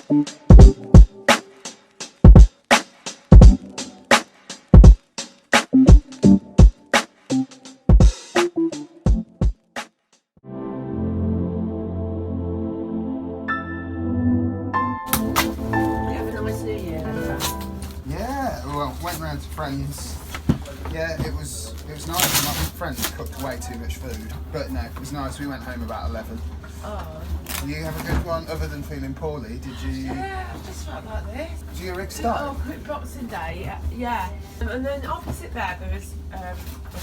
Went round to friends. Yeah, it was nice. My friends cooked way too much food, but no, it was nice. We went home about 11. Oh. Did you have a good one other than feeling poorly? Did you? Yeah, I just felt like this. Did you rig start? Oh, quick Boxing Day, yeah. And then opposite there was a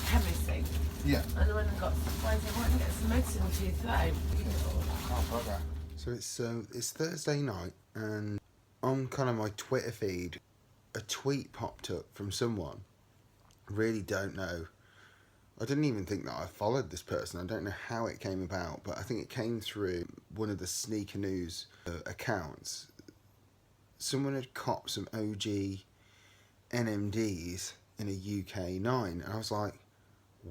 chemist thing. Yeah. And when I got supplies, I wanted to get some medicine for your throat. Oh, bugger. So it's Thursday night, and on kind of my Twitter feed, a tweet popped up from someone. I really don't know. I didn't even think that I followed this person. I don't know how it came about, but I think it came through one of the sneaker news accounts. Someone had copped some OG NMDs in a UK 9, and I was like,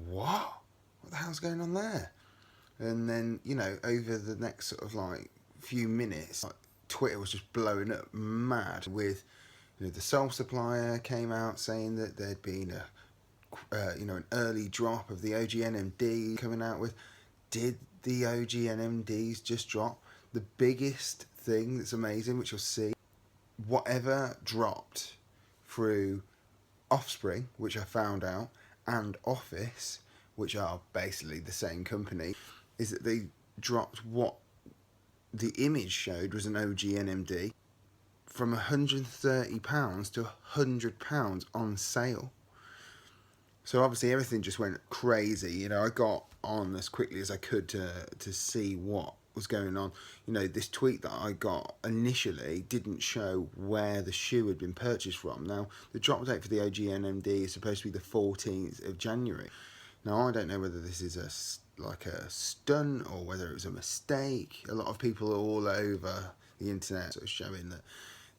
what? What the hell's going on there? And then, you know, over the next sort of like few minutes, like, Twitter was just blowing up mad with, you know, the sole supplier came out saying that there'd been an early drop of the OG NMD coming out with. Did the OG NMDs just drop? The biggest thing that's amazing, which you'll see, whatever dropped through Offspring, which I found out, and Office, which are basically the same company, is that they dropped what the image showed was an OG NMD from £130 to £100 on sale. So obviously everything just went crazy. You know, I got on as quickly as I could to see what was going on. You know, this tweet that I got initially didn't show where the shoe had been purchased from. Now, the drop date for the OG NMD is supposed to be the 14th of January. Now, I don't know whether this is a stunt or whether it was a mistake. A lot of people are all over the internet sort of showing that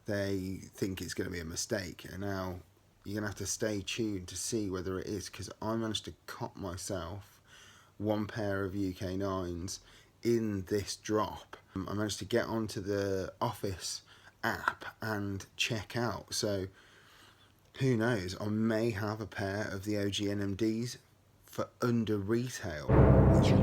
they think it's going to be a mistake, and now you're going to have to stay tuned to see whether it is, because I managed to cop myself one pair of UK 9s in this drop. I managed to get onto the Office app and check out, so who knows, I may have a pair of the OG NMDs for under retail, which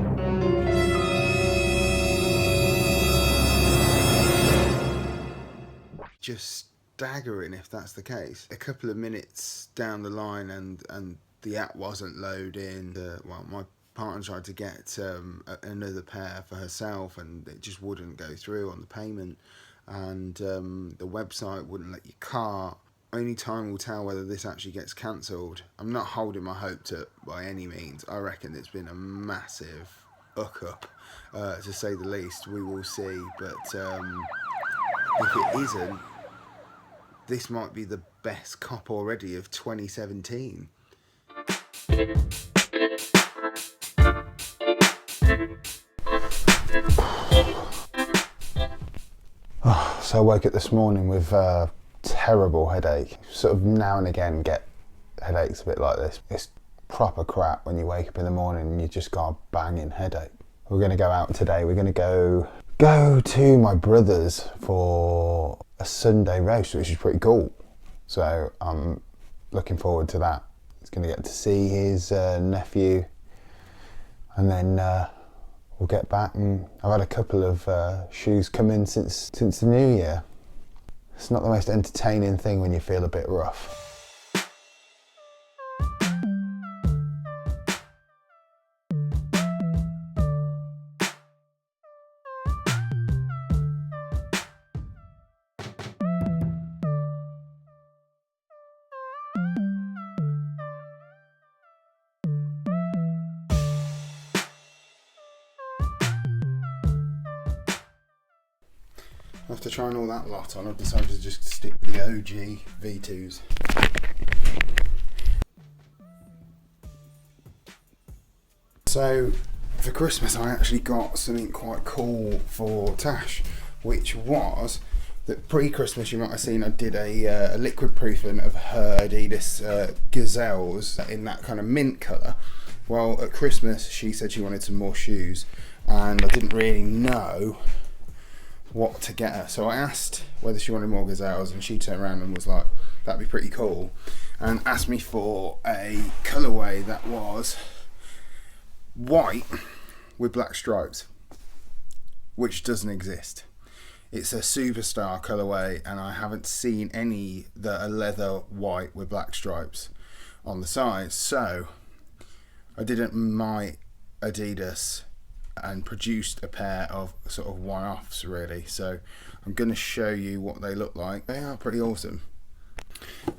just staggering if that's the case. A couple of minutes down the line and the app wasn't loading. My partner tried to get another pair for herself, and it just wouldn't go through on the payment, and the website wouldn't let you cart. Only time will tell whether this actually gets cancelled. I'm not holding my hopes up by any means. I reckon it's been a massive up, to say the least. We will see, but if it isn't, this might be the best cop already of 2017. So I woke up this morning with a terrible headache. Sort of now and again get headaches a bit like this. It's proper crap when you wake up in the morning and you just got a banging headache. We're going to go out today. We're going to go to my brother's for a Sunday roast, which is pretty cool. So I'm looking forward to that. He's going to get to see his nephew, and then we'll get back. And I've had a couple of shoes come in since the new year. It's not the most entertaining thing when you feel a bit rough. After trying all that lot on, I've decided to just stick with the OG V2s. So for Christmas I actually got something quite cool for Tash, which was that pre-Christmas you might have seen I did a liquid proofing of her Adidas Gazelles in that kind of mint colour. Well, at Christmas she said she wanted some more shoes, and I didn't really know what to get her. So I asked whether she wanted more gazelles, and she turned around and was like, that'd be pretty cool, and asked me for a colourway that was white with black stripes, which doesn't exist. It's a superstar colourway, and I haven't seen any that are leather white with black stripes on the sides. So I didn't my Adidas and produced a pair of sort of one-offs really. So I'm going to show you what they look like. They are pretty awesome.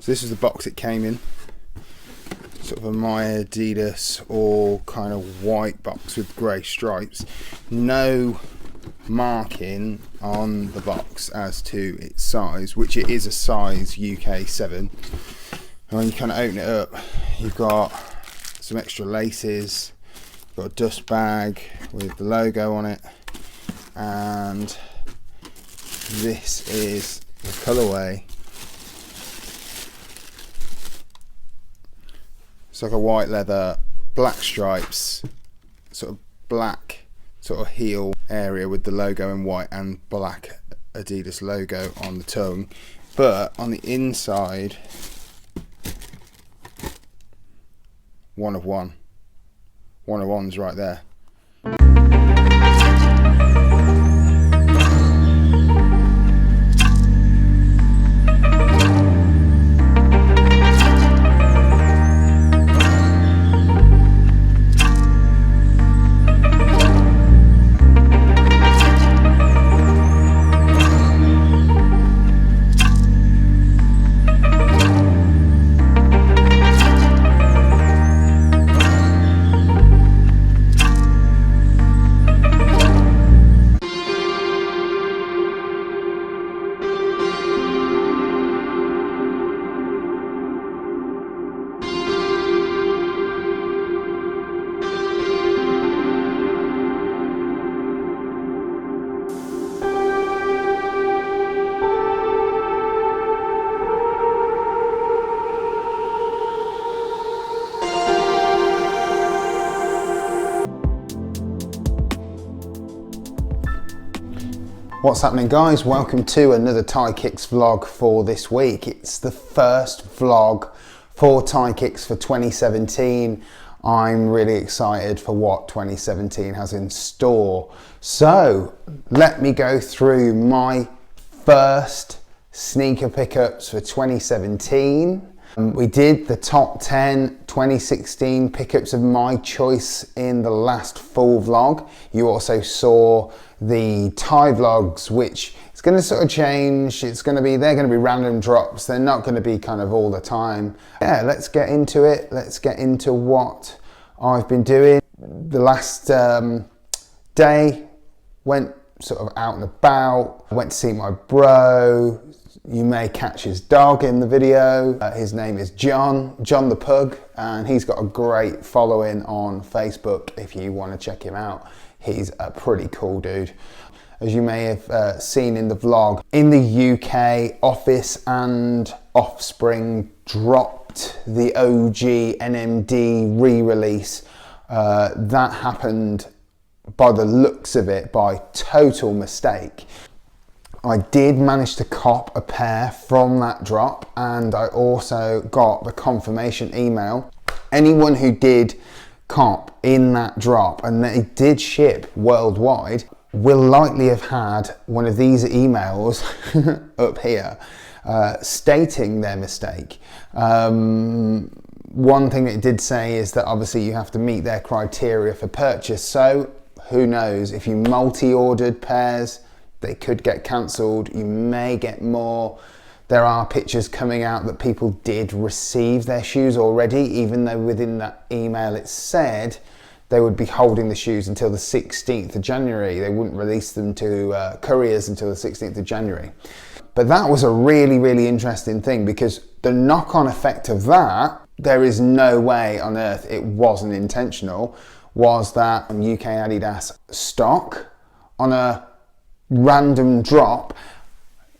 So this is the box it came in. Sort of a my Adidas or kind of white box with grey stripes. No marking on the box as to its size, which it is a size UK 7. And when you kind of open it up, you've got some extra laces, you've got a dust bag with the logo on it, and this is the colourway. It's like a white leather, black stripes, sort of black sort of heel area with the logo in white and black Adidas logo on the tongue. But on the inside, one of one's right there. What's happening, guys? Welcome to another KITH vlog for this week. It's the first vlog for KITH for 2017. I'm really excited for what 2017 has in store. So let me go through my first sneaker pickups for 2017. We did the top 10 2016 pickups of my choice in the last full vlog. You also saw the Thai vlogs, which is going to sort of change. They're going to be random drops. They're not going to be kind of all the time. Yeah, let's get into it. Let's get into what I've been doing. The last day, went sort of out and about. I went to see my bro. You may catch his dog in the video. His name is John the Pug, and he's got a great following on Facebook if you want to check him out. He's a pretty cool dude. As you may have seen in the vlog, in the UK, Office and Offspring dropped the OG NMD re-release. That happened, by the looks of it, by total mistake. I did manage to cop a pair from that drop, and I also got the confirmation email. Anyone who did cop in that drop, and they did ship worldwide, will likely have had one of these emails up here stating their mistake. One thing it did say is that obviously you have to meet their criteria for purchase, so who knows, if you multi-ordered pairs, they could get cancelled. You may get more. There are pictures coming out that people did receive their shoes already, even though within that email it said they would be holding the shoes until the 16th of January. They wouldn't release them to couriers until the 16th of January. But that was a really, really interesting thing, because the knock-on effect of that, there is no way on earth it wasn't intentional, was that UK Adidas stock on a random drop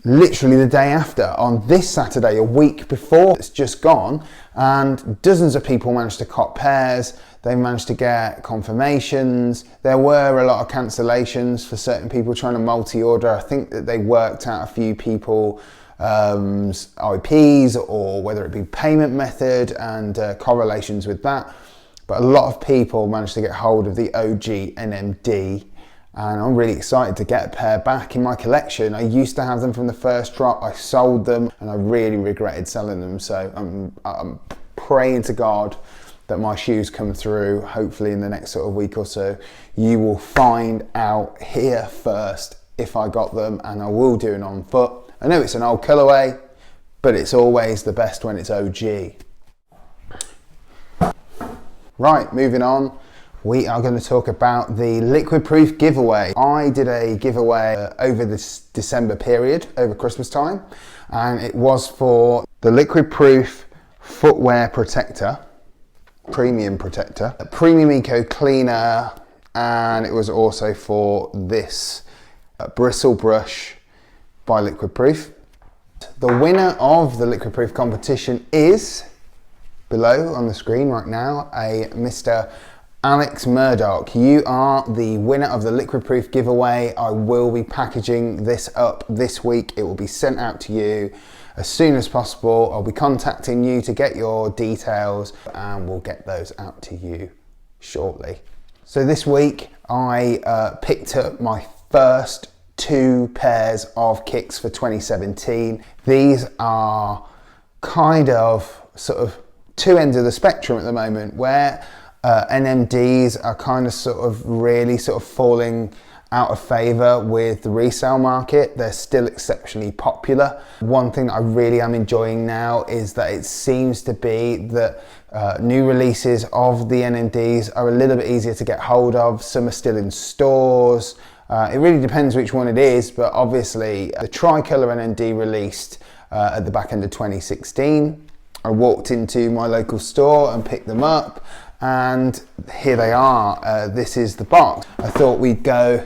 literally the day after, on this Saturday, a week before it's just gone, and dozens of people managed to cop pairs. They managed to get confirmations. There were a lot of cancellations for certain people trying to multi-order. I think that they worked out a few people IPs, or whether it be payment method, and correlations with that. But a lot of people managed to get hold of the OG NMD, and I'm really excited to get a pair back in my collection. I used to have them from the first drop. I sold them and I really regretted selling them. So I'm praying to God that my shoes come through, hopefully in the next sort of week or so. You will find out here first if I got them, and I will do it on foot. I know it's an old colourway, but it's always the best when it's OG. Right, moving on. We are going to talk about the Liquid Proof giveaway. I did a giveaway over this December period, over Christmas time, and it was for the Liquid Proof footwear protector, premium protector, a premium eco cleaner, and it was also for this bristle brush by Liquid Proof. The winner of the Liquid Proof competition is, below on the screen right now, a Mr. Alex Murdoch. You are the winner of the Liquid Proof giveaway. I will be packaging this up this week. It will be sent out to you as soon as possible. I'll be contacting you to get your details, and we'll get those out to you shortly. So this week I picked up my first 2 pairs of kicks for 2017. These are kind of sort of 2 ends of the spectrum at the moment, where NMDs are kind of sort of really sort of falling out of favour with the resale market. They're still exceptionally popular. One thing that I really am enjoying now is that it seems to be that new releases of the NMDs are a little bit easier to get hold of. Some are still in stores. It really depends which one it is, but obviously the Tricolour NMD released at the back end of 2016. I walked into my local store and picked them up, and here they are. This is the box. I thought we'd go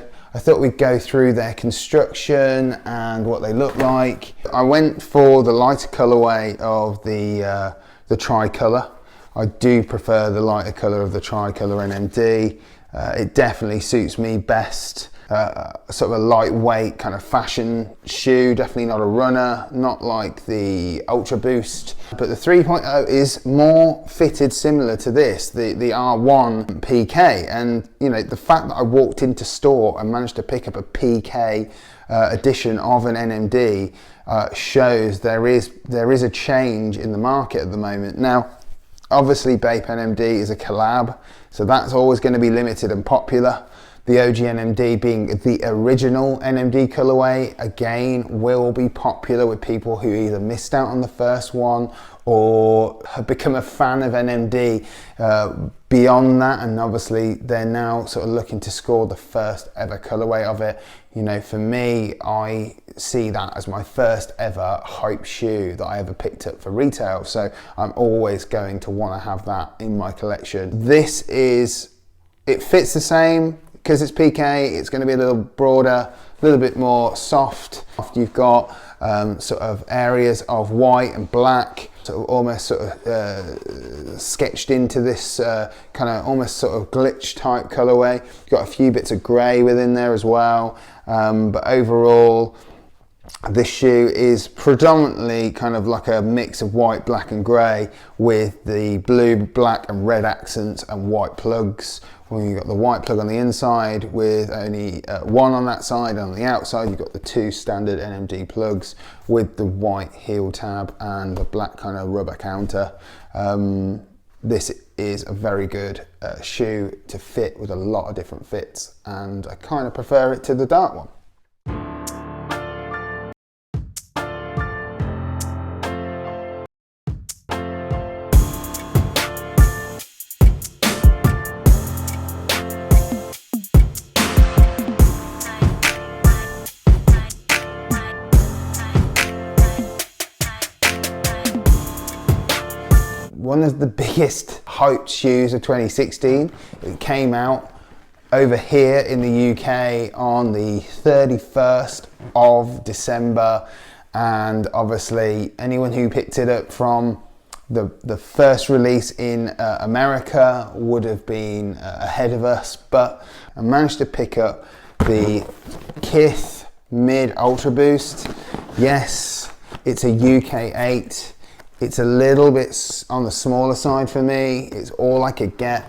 through their construction and what they look like. I went for the lighter colourway of the Tricolour. I do prefer the lighter colour of the Tricolour NMD. It definitely suits me best. Sort of a lightweight kind of fashion shoe, definitely not a runner, not like the Ultra Boost. But the 3.0 is more fitted similar to this, the R1 PK. And you know, the fact that I walked into store and managed to pick up a PK edition of an NMD shows there is a change in the market at the moment. Now, obviously Bape NMD is a collab, so that's always going to be limited and popular. The OG NMD, being the original NMD colourway, again will be popular with people who either missed out on the first one or have become a fan of NMD beyond that, and obviously they're now sort of looking to score the first ever colourway of it. You know, for me, I see that as my first ever hype shoe that I ever picked up for retail, so I'm always going to want to have that in my collection. It fits the same. Because it's PK, it's going to be a little broader, a little bit more soft. You've got sort of areas of white and black, sort of almost sort of sketched into this kind of almost sort of glitch type colourway. You've got a few bits of grey within there as well. But overall, this shoe is predominantly kind of like a mix of white, black and grey, with the blue, black and red accents and white plugs. Well, you've got the white plug on the inside with only one on that side, and on the outside you've got the 2 standard NMD plugs with the white heel tab and the black kind of rubber counter. This is a very good shoe to fit with a lot of different fits, and I kind of prefer it to the dark one. One of the biggest hyped shoes of 2016. It came out over here in the UK on the 31st of December, and obviously anyone who picked it up from The first release in America would have been ahead of us, but I managed to pick up the KITH Mid Ultra Boost. Yes, it's a UK 8. It's a little bit on the smaller side for me. It's all I could get.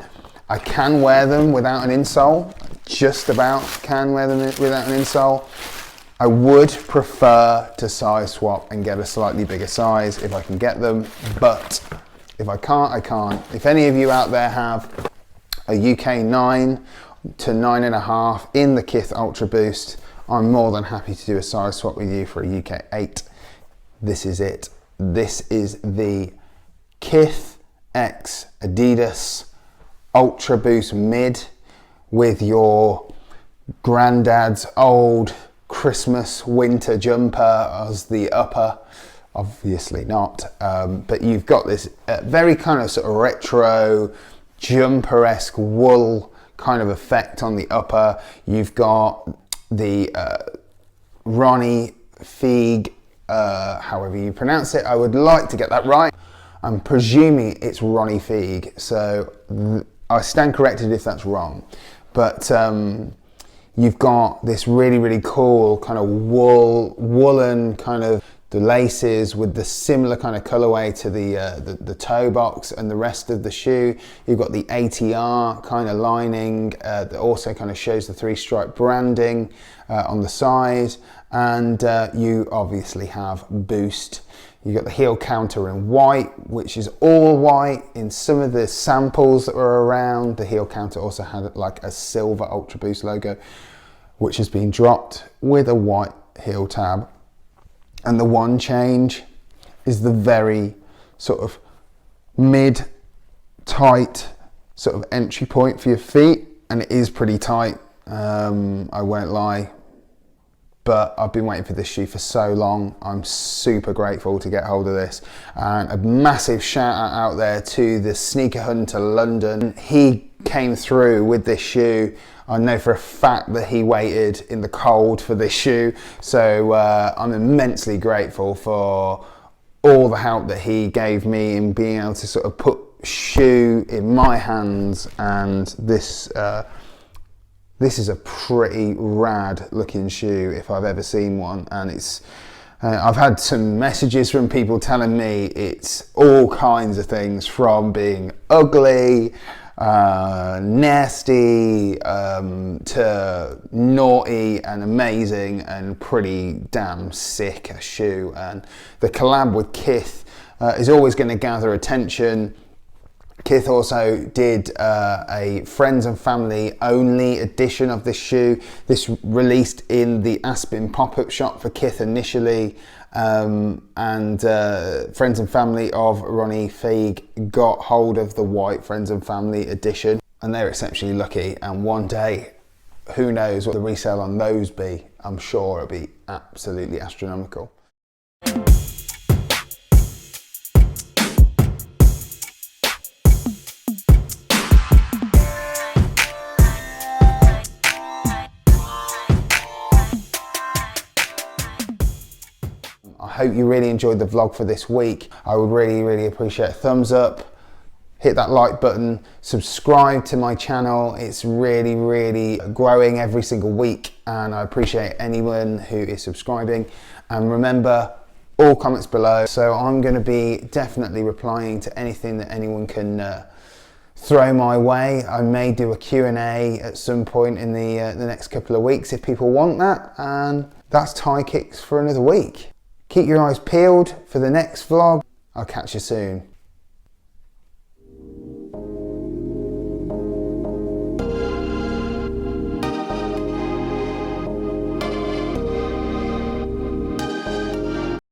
I can wear them without an insole. Just about can wear them without an insole. I would prefer to size swap and get a slightly bigger size if I can get them, but if I can't, I can't. If any of you out there have a UK 9 to 9.5 in the KITH Ultra Boost, I'm more than happy to do a size swap with you for a UK 8. This is it. This is the KITH X Adidas Ultra Boost Mid with your granddad's old Christmas winter jumper as the upper. Obviously not, but you've got this very kind of sort of retro jumper-esque wool kind of effect on the upper. You've got the Ronnie Feig, however you pronounce it. I would like to get that right. I'm presuming it's Ronnie Feig, so I stand corrected if that's wrong. But you've got this really, really cool kind of woolen kind of the laces with the similar kind of colorway to the toe box and the rest of the shoe. You've got the ATR kind of lining that also kind of shows the 3-stripe branding on the side, and you obviously have Boost. You've got the heel counter in white, which is all white. In some of the samples that were around, the heel counter also had like a silver Ultra Boost logo, which has been dropped with a white heel tab. And the one change is the very sort of mid-tight sort of entry point for your feet. And it is pretty tight, I won't lie. But I've been waiting for this shoe for so long. I'm super grateful to get hold of this. And a massive shout out there to the Sneaker Hunter London. He came through with this shoe. I know for a fact that he waited in the cold for this shoe. So I'm immensely grateful for all the help that he gave me in being able to sort of put shoe in my hands. And this is a pretty rad looking shoe if I've ever seen one, and it's I've had some messages from people telling me it's all kinds of things, from being ugly, nasty, to naughty and amazing and pretty damn sick a shoe. And the collab with KITH is always going to gather attention. KITH also did a friends and family only edition of this shoe. This released in the Aspen pop-up shop for KITH initially, and friends and family of Ronnie Feig got hold of the white friends and family edition, and they're exceptionally lucky. And one day, who knows what the resale on those be? I'm sure it'll be absolutely astronomical. I hope you really enjoyed the vlog for this week. I would really appreciate a thumbs up, hit that like button, subscribe to my channel. It's really growing every single week, and I appreciate anyone who is subscribing. And remember, all comments below. So I'm going to be definitely replying to anything that anyone can throw my way. I may do a Q&A at some point in the next couple of weeks if people want that. And that's KIX for another week. Keep your eyes peeled for the next vlog. I'll catch you soon.